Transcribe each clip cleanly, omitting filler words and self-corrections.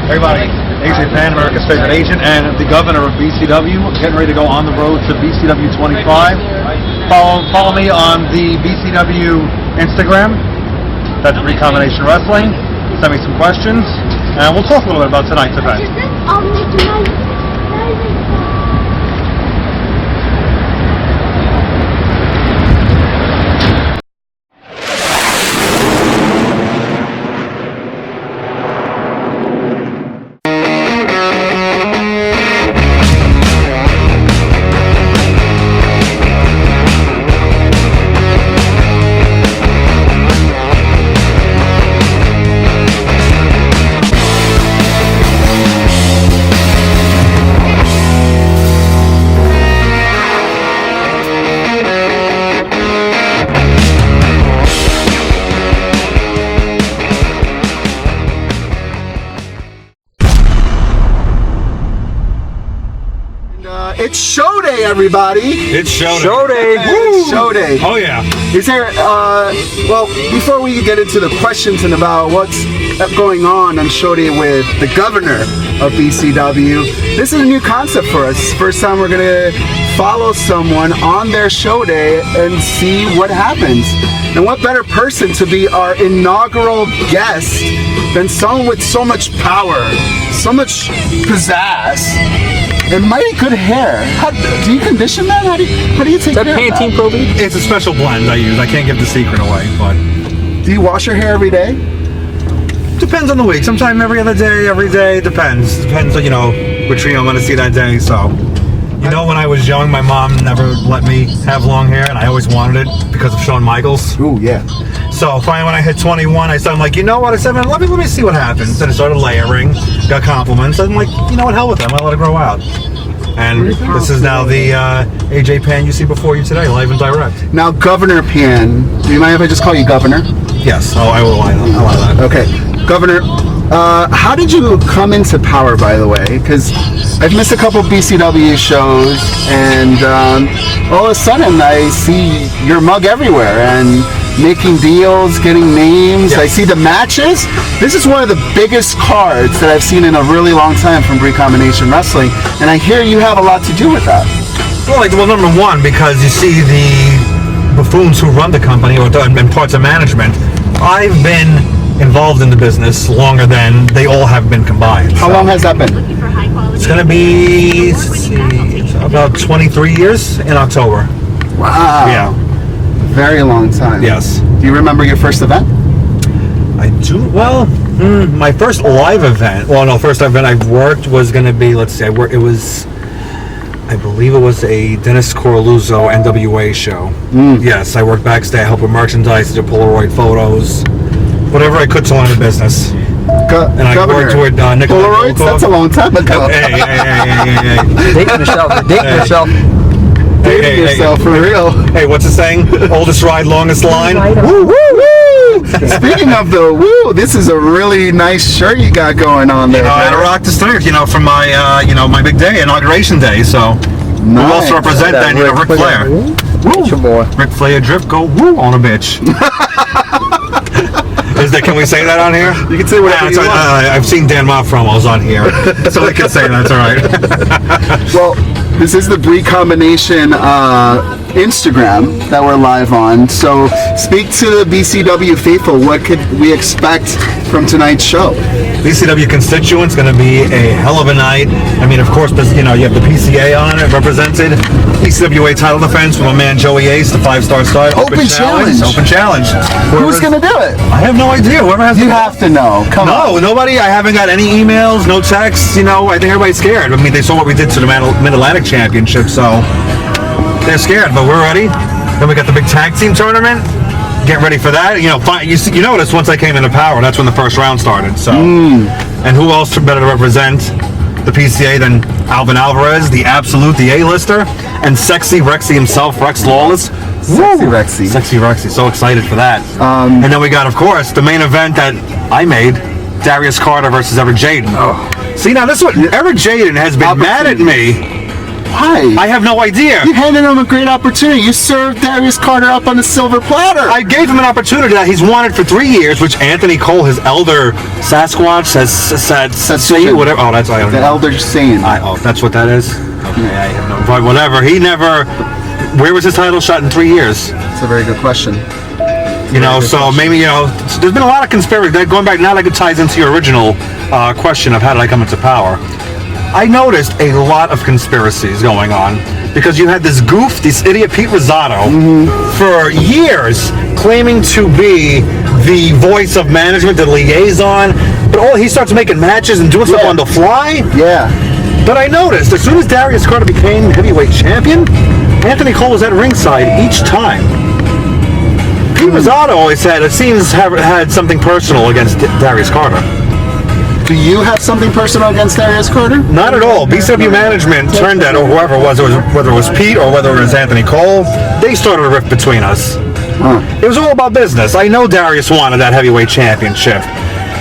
Everybody, AJ Pan, America's favorite agent, and the governor of BCW, getting ready to go on the road to BCW 25. Follow me on the BCW Instagram. That's Brii Combination Wrestling. Send me some questions, and we'll talk a little bit about tonight's event. It's show day, everybody! It's show day. Show day! Woo! Show day! Oh yeah! Is there, well, before we get into the questions and about what's going on show day with the governor of BCW, this is a new concept for us. First time we're gonna follow someone on their show day and see what happens. And what better person to be our inaugural guest than someone with so much power, so much pizzazz, and mighty good hair. Do you condition that? How do you take care of that? Pantene Pro V? It's a special blend I use. I can't give the secret away, but... Do you wash your hair every day? Depends on the week. Sometimes every other day, every day. Depends. Depends on, you know, which trio I'm going to see that day, so... You know, when I was young, my mom never let me have long hair, and I always wanted it because of Shawn Michaels. Ooh, yeah. So finally, when I hit 21, I started like, you know what? I said, man, let me see what happens. And I started layering, got compliments, and I'm like, you know what? Hell with them. I'll let it grow out. And this is now the AJ Pan you see before you today, live and direct. Now, Governor Pan, do you mind if I just call you Governor? Yes. Oh, I will allow that. Okay, Governor. How did you come into power, by the way? Because I've missed a couple BCW shows, and all of a sudden I see your mug everywhere, and making deals, getting names. Yes. I see the matches. This is one of the biggest cards that I've seen in a really long time from Brii Combination Wrestling, and I hear you have a lot to do with that. Well, number one, because you see the buffoons who run the company or and parts of management, I've been involved in the business longer than they all have been combined. How long has that been? It's going to be, let's see, about 23 years in October. Wow. Yeah. Very long time. Yes. Do you remember your first event? I do. Well, my first live event, first event I've worked was going to be, let's see, I believe it was a Dennis Coraluzzo NWA show. Yes, I worked backstage, I helped with merchandise, did Polaroid photos, whatever I could to learn the business. And I worked with Nicholas. Polaroids? That's a long time ago. Hey. Dating yourself. Dating yourself, for real. Hey, what's the saying? Oldest ride, longest line. Woo, woo, woo! Speaking of the woo, this is a really nice shirt you got going on there. I had to rock this shirt, from my, my big day, inauguration day. So we also represent that, Ric Flair. Woo. Ric Flair drip, go woo on a bitch. Can we say that on here? You can say whatever you want. I've seen Dan Ma promos on here, so we can say that's all right. Well, this is the Brii Combination Instagram that we're live on. So speak to the BCW faithful. What could we expect from tonight's show? BCW constituents going to be a hell of a night. I mean, of course, you have the PCA on it represented. BCWA title defense from a man Joey Ace, the 5-star star. Open challenge. Who's going to do it? I have no idea. Whoever has You have to know. Come on. No, nobody. I haven't got any emails, no texts. I think everybody's scared. I mean, they saw what we did to the Mid-Atlantic Championship, so they're scared, but we're ready. Then we got the big tag team tournament. Get ready for that. You noticed once I came into power, that's when the first round started. So, and who else better to represent the PCA than Alvin Alvarez, the absolute, the A-lister, and Sexy Rexy himself, Rex Lawless. Sexy Rexy. So excited for that. And then we got, of course, the main event that I made, Darius Carter versus Eric Jaden. Oh. See, now this one, Eric Jaden has been mad at me Why? I have no idea. You handed him a great opportunity. You served Darius Carter up on the silver platter. I gave him an opportunity that he's wanted for 3 years, which Anthony Cole, his elder Sasquatch, said whatever. Oh, that's I don't the know. elder saying. Oh, that's what that is. Okay, I have no. But whatever. He never. Where was his title shot in 3 years? That's a very good question. You know, so maybe, you know, there's been a lot of conspiracy. Going back now, like it ties into your original question of how did I come into power. I noticed a lot of conspiracies going on because you had this idiot Pete Rosado for years claiming to be the voice of management, the liaison, but he starts making matches and doing stuff on the fly. Yeah. But I noticed as soon as Darius Carter became heavyweight champion, Anthony Cole was at ringside each time. Pete Rosado always said it seems had something personal against Darius Carter. Do you have something personal against Darius Carter? Not at all. BCW management turned that, or whoever it was, whether it was Pete or whether it was Anthony Cole, they started a rift between us. It was all about business. I know Darius wanted that heavyweight championship.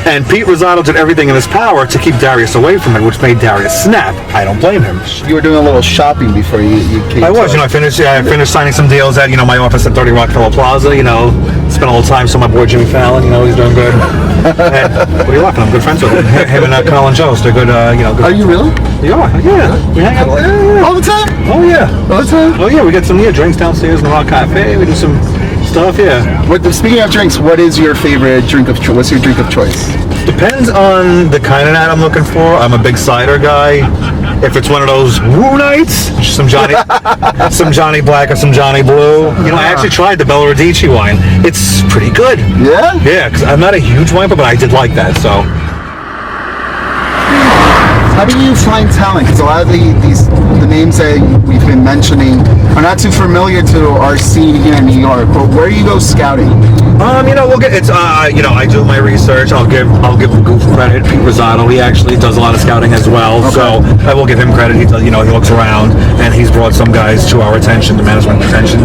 And Pete Rosado did everything in his power to keep Darius away from it, which made Darius snap. I don't blame him. You were doing a little shopping before you came. I was, I finished signing some deals at, my office at 30 Rockefeller Plaza, spent a little time, so my boy Jimmy Fallon, he's doing good. And, what are you laughing? I'm good friends with him. Him and Colin Jost, they're good, good. Are you really? Yeah. We hang out. All the time? Oh, yeah. All the time? Oh, yeah, we get some drinks downstairs in the Rock Cafe, we do some stuff, yeah. Speaking of drinks, what is your favorite drink of choice? What's your drink of choice? Depends on the kind of night I'm looking for. I'm a big cider guy. If it's one of those woo nights, some Johnny Black or some Johnny Blue. I actually tried the Bella Radici wine. It's pretty good. Yeah? Yeah, because I'm not a huge wine, but I did like that, so. How do you find talent? Because a lot of the names that we've been mentioning are not too familiar to our scene here in New York. But where do you go scouting? We'll get it's I do my research. I'll give the Goof credit. Pete Rosado, he actually does a lot of scouting as well. Okay. So I will give him credit. He does, he looks around and he's brought some guys to our attention, the management attention.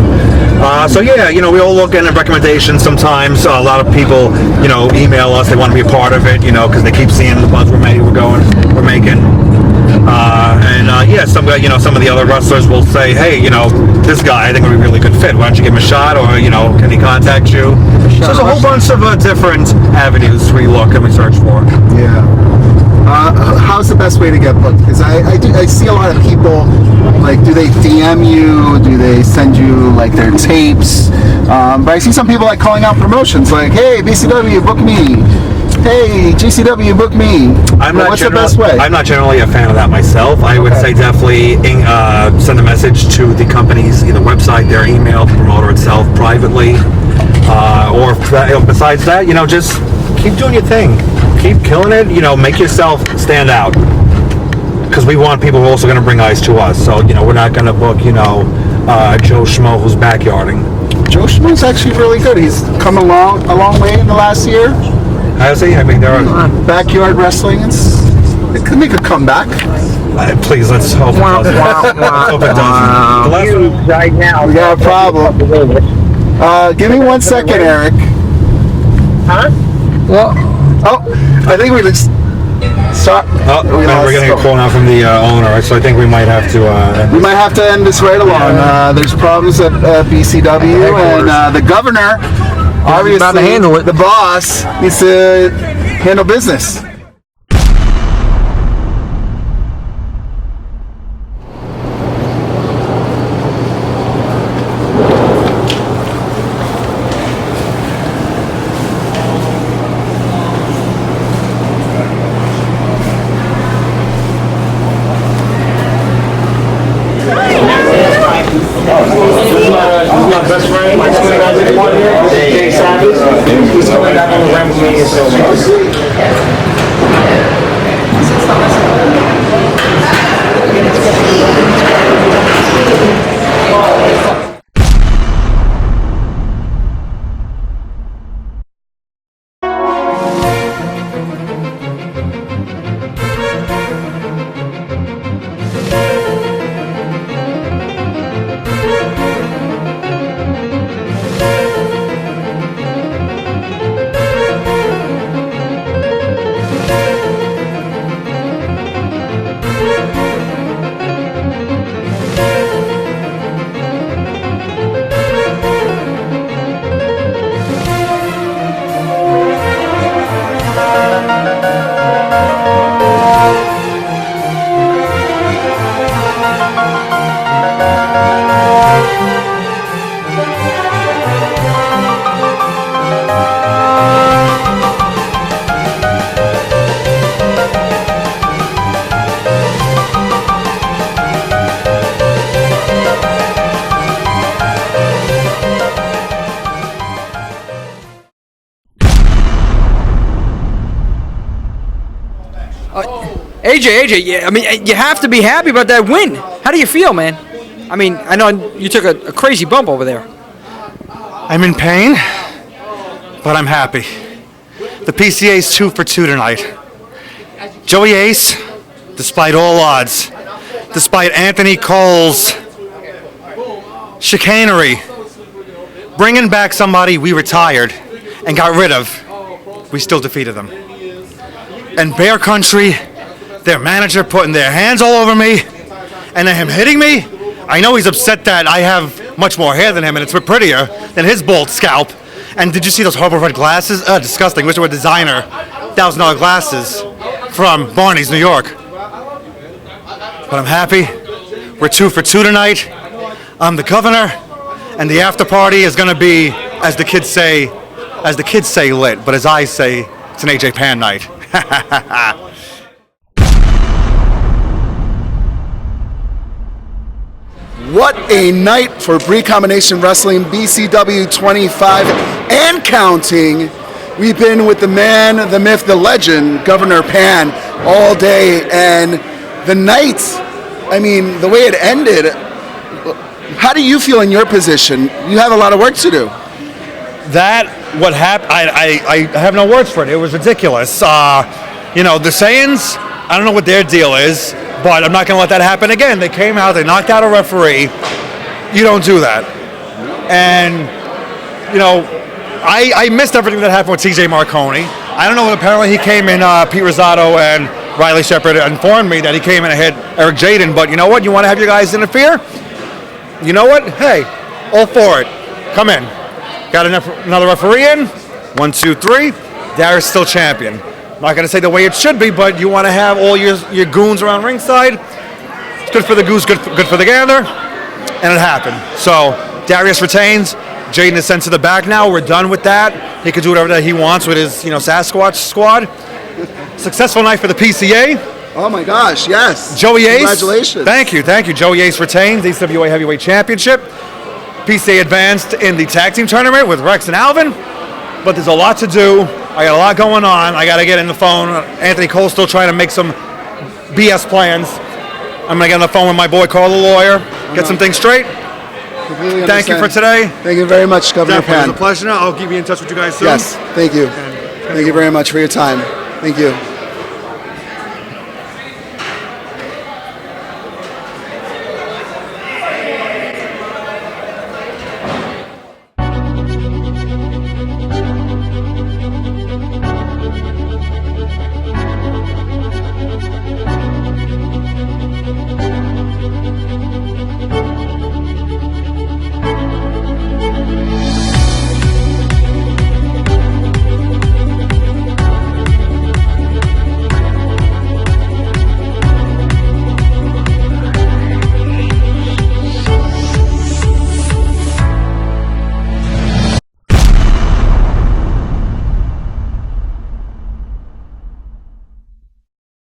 We all look at recommendations sometimes. A lot of people, email us. They want to be a part of it, because they keep seeing the buzz we're making. Some of the other wrestlers will say, hey, this guy I think would be a really good fit. Why don't you give him a shot? Or, can he contact you? So there's a whole bunch of different avenues we look and we search for. Yeah. How's the best way to get booked? Because I see a lot of people, do they DM you? Do they send you, their tapes? But I see some people, calling out promotions, hey, BCW, book me. Hey, GCW, book me. What's the best way? I'm not generally a fan of that myself. I would say definitely send a message to the company's either website, their email, the promoter itself privately. Or besides that, just keep doing your thing. Keep killing it. Make yourself stand out. Because we want people who are also going to bring eyes to us. So, we're not going to book, Joe Schmo who's backyarding. Joe Schmo's actually really good. He's come a long way in the last year. Has he? I mean, there are backyard wrestling. It could make a comeback. Please, let's hope it doesn't. Let's hope it doesn't. Right now, we got a problem. Give me 1 second, Eric. Huh? Well, I think we just start. We're getting a call now from the owner, so I think we might have to. We might have to end this right along. There's problems at BCW, and the governor. Obviously, about to handle it. The boss needs to handle business. My best friend, my two guys in one here, Jay Savage. He's coming back on the ramp with me so AJ, yeah, I mean, you have to be happy about that win. How do you feel, man? I mean, I know you took a crazy bump over there. I'm in pain, but I'm happy. The PCA's 2 for 2 tonight. Joey Ace, despite all odds, despite Anthony Cole's chicanery, bringing back somebody we retired and got rid of, we still defeated them. And Bear Country, their manager putting their hands all over me, and then him hitting me. I know he's upset that I have much more hair than him, and it's prettier than his bald scalp. And did you see those horrible red glasses? Disgusting. Wish they were designer $1,000 glasses from Barney's, New York. But I'm happy. We're 2 for 2 tonight. I'm the governor, and the after party is going to be, as the kids say, lit. But as I say, it's an AJ Pan night. What a night for Brii Combination Wrestling, BCW 25 and counting. We've been with the man, the myth, the legend, Governor Pan, all day. And the night, I mean, the way it ended, how do you feel in your position? You have a lot of work to do. What happened, I have no words for it. It was ridiculous. You know, the Saiyans, I don't know what their deal is, but I'm not going to let that happen again. They came out, they knocked out a referee. You don't do that. And, you know, I missed everything that happened with TJ Marconi. I don't know, apparently he came in, Pete Rosado and Riley Shepard informed me that he came in and hit Eric Jaden, but you know what? You want to have your guys interfere? You know what? Hey, all for it. Come in. Got another referee in. 1, 2, 3. Darius still champion. I'm not going to say the way it should be, but you want to have all your goons around ringside. It's good for the goose, good for the gander, and it happened. So Darius retains. Jaden is sent to the back now. We're done with that. He can do whatever that he wants with his, Sasquatch squad. Successful night for the PCA. Oh my gosh, yes. Joey Ace. Congratulations. Thank you. Joey Ace retains the ACWA Heavyweight Championship. PCA advanced in the tag team tournament with Rex and Alvin. But there's a lot to do. I got a lot going on. I got to get in the phone. Anthony Cole's still trying to make some BS plans. I'm going to get on the phone with my boy Carl, the lawyer, get some things straight. Completely Thank you for understand. today. Thank you very much, Governor Definitely. Pan. It was a pleasure. I'll keep you in touch with you guys soon. Yes, thank you. Thank you very much for your time. Thank you.